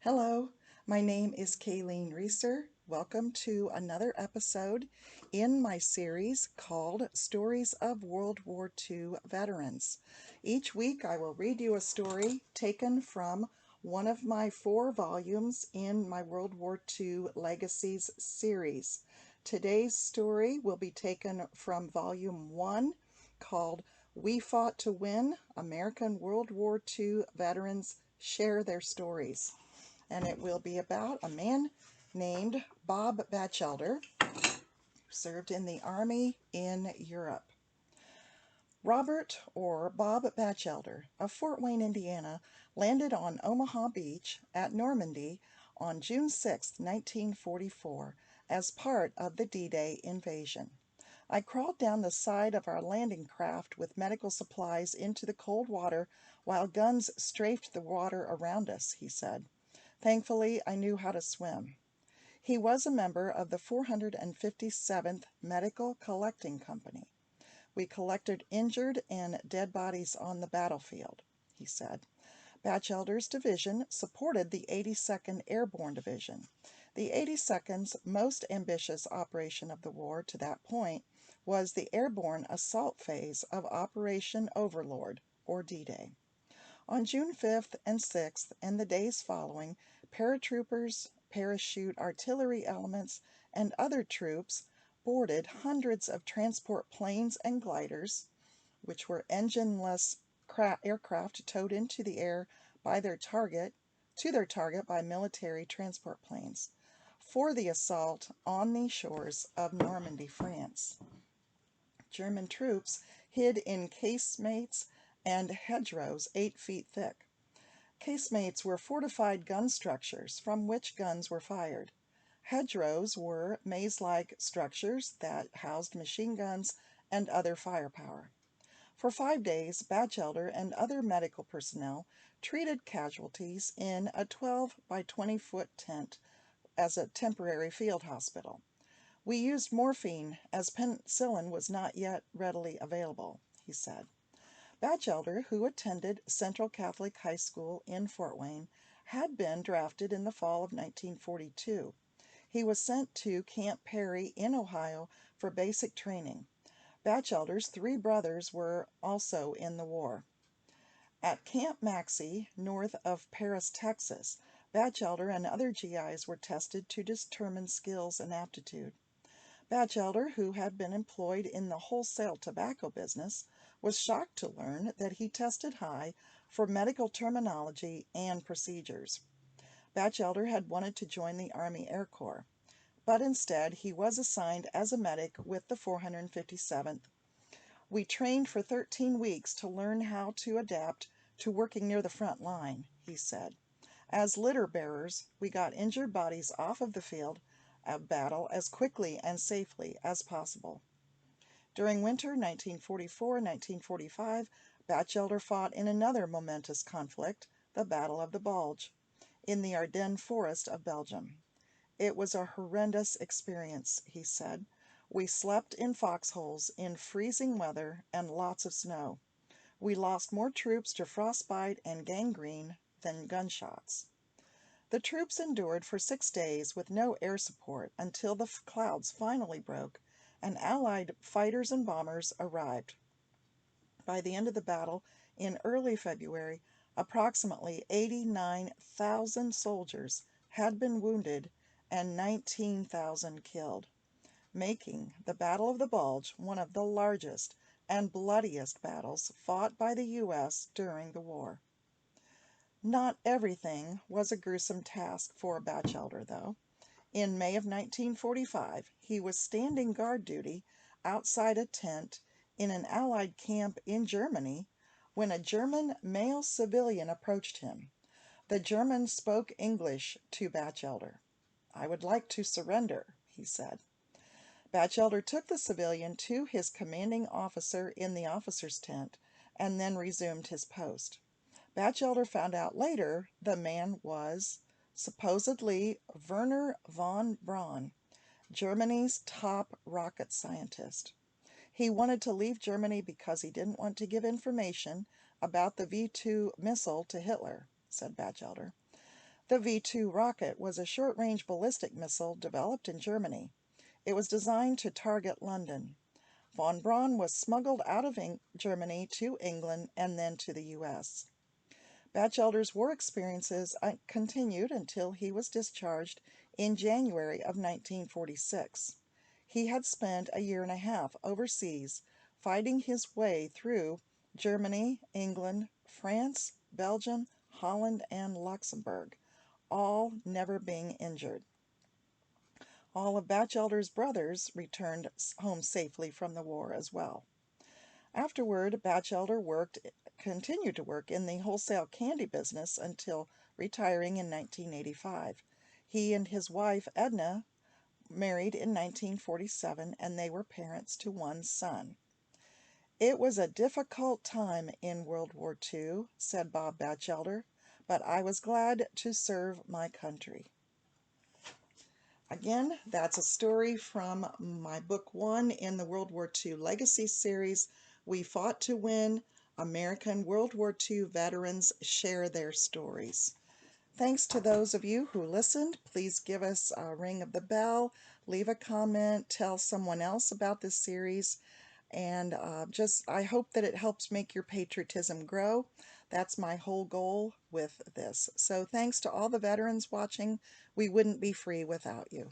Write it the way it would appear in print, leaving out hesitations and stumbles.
Hello, my name is Kayleen Reusser. Welcome to another episode in my series called Stories of World War II Veterans. Each week I will read you a story taken from one of my 4 volumes in my World War II Legacies series. Today's story will be taken from Volume 1 called We Fought to Win, American World War II Veterans Share Their Stories, and it will be about a man named Bob Batchelder who served in the Army in Europe. Robert, or Bob Batchelder, of Fort Wayne, Indiana, landed on Omaha Beach at Normandy on June 6, 1944, as part of the D-Day invasion. I crawled down the side of our landing craft with medical supplies into the cold water while guns strafed the water around us, he said. Thankfully, I knew how to swim. He was a member of the 457th Medical Collecting Company. We collected injured and dead bodies on the battlefield, he said. Batchelder's division supported the 82nd Airborne Division. The 82nd's most ambitious operation of the war to that point was the airborne assault phase of Operation Overlord, or D-Day. On June 5th and 6th and the days following, paratroopers, parachute artillery elements, and other troops boarded hundreds of transport planes and gliders, which were engineless aircraft towed into the air by their target by military transport planes, for the assault on the shores of Normandy, France. German troops hid in casemates and hedgerows 8 feet thick. Casemates were fortified gun structures from which guns were fired. Hedgerows were maze-like structures that housed machine guns and other firepower. For 5 days, Batchelder and other medical personnel treated casualties in a 12 by 20-foot tent as a temporary field hospital. We used morphine as penicillin was not yet readily available, he said. Batchelder, who attended Central Catholic High School in Fort Wayne, had been drafted in the fall of 1942. He was sent to Camp Perry in Ohio for basic training. Batchelder's 3 brothers were also in the war. At Camp Maxey, north of Paris, Texas, Batchelder and other GIs were tested to determine skills and aptitude. Batchelder, who had been employed in the wholesale tobacco business, was shocked to learn that he tested high for medical terminology and procedures. Batchelder had wanted to join the Army Air Corps, but instead he was assigned as a medic with the 457th. We trained for 13 weeks to learn how to adapt to working near the front line, he said. As litter bearers, we got injured bodies off of the field of battle as quickly and safely as possible. During winter 1944-1945, Batchelder fought in another momentous conflict, the Battle of the Bulge, in the Ardennes forest of Belgium. It was a horrendous experience, he said. We slept in foxholes in freezing weather and lots of snow. We lost more troops to frostbite and gangrene than gunshots. The troops endured for 6 days with no air support until the clouds finally broke and Allied fighters and bombers arrived. By the end of the battle, in early February, approximately 89,000 soldiers had been wounded and 19,000 killed, making the Battle of the Bulge one of the largest and bloodiest battles fought by the U.S. during the war. Not everything was a gruesome task for Batchelder, though. In May of 1945, he was standing guard duty outside a tent in an Allied camp in Germany when a German male civilian approached him. The German spoke English to Batchelder. "I would like to surrender," he said. Batchelder took the civilian to his commanding officer in the officer's tent and then resumed his post. Batchelder found out later the man was supposedly Werner von Braun, Germany's top rocket scientist. He wanted to leave Germany because he didn't want to give information about the V-2 missile to Hitler, said Batchelder. The V-2 rocket was a short-range ballistic missile developed in Germany. It was designed to target London. Von Braun was smuggled out of Germany to England and then to the U.S. Batchelder's war experiences continued until he was discharged in January of 1946. He had spent a year and a half overseas fighting his way through Germany, England, France, Belgium, Holland, and Luxembourg, all never being injured. All of Batchelder's brothers returned home safely from the war as well. Afterward, Batchelder continued to work in the wholesale candy business until retiring in 1985. He and his wife, Edna, married in 1947, and they were parents to one son. "It was a difficult time in World War II," said Bob Batchelder, "but I was glad to serve my country." Again, that's a story from my book 1 in the World War II Legacies series, We Fought to Win. American World War II Veterans Share Their Stories. Thanks to those of you who listened. Please give us a ring of the bell, leave a comment, tell someone else about this series, and I hope that it helps make your patriotism grow. That's my whole goal with this. So thanks to all the veterans watching. We wouldn't be free without you.